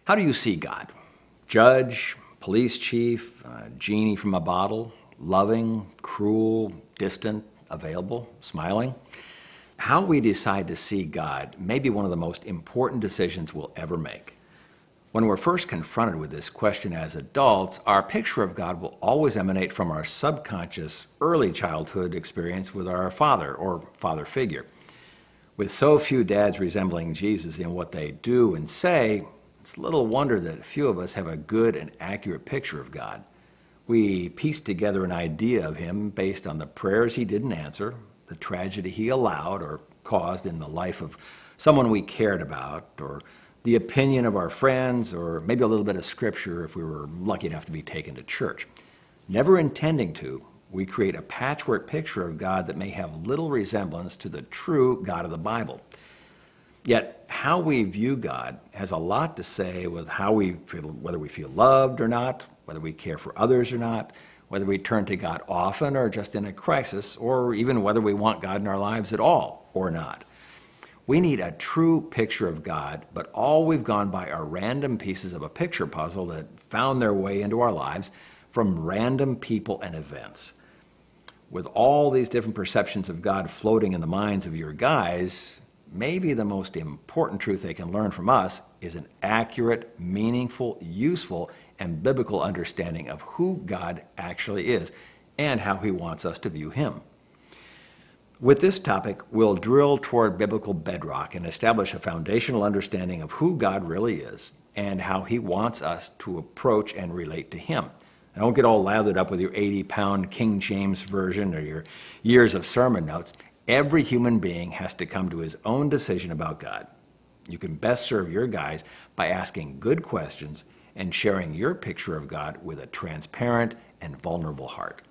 How do you see God? Judge, police chief, genie from a bottle, loving, cruel, distant, available, smiling? How we decide to see God may be one of the most important decisions we'll ever make. When we're first confronted with this question as adults, our picture of God will always emanate from our subconscious early childhood experience with our father or father figure. With so few dads resembling Jesus in what they do and say, it's little wonder that few of us have a good and accurate picture of God. We piece together an idea of him based on the prayers he didn't answer, the tragedy he allowed or caused in the life of someone we cared about, or the opinion of our friends, or maybe a little bit of scripture if we were lucky enough to be taken to church. Never intending to, we create a patchwork picture of God that may have little resemblance to the true God of the Bible. Yet, how we view God has a lot to say with how we feel, whether we feel loved or not, whether we care for others or not, whether we turn to God often or just in a crisis, or even whether we want God in our lives at all or not. We need a true picture of God, but all we've gone by are random pieces of a picture puzzle that found their way into our lives from random people and events. With all these different perceptions of God floating in the minds of your guys, maybe the most important truth they can learn from us is an accurate, meaningful, useful, and biblical understanding of who God actually is and how he wants us to view him. With this topic, we'll drill toward biblical bedrock and establish a foundational understanding of who God really is and how he wants us to approach and relate to him. And don't get all lathered up with your 80-pound King James version or your years of sermon notes. Every human being has to come to his own decision about God. You can best serve your guys by asking good questions and sharing your picture of God with a transparent and vulnerable heart.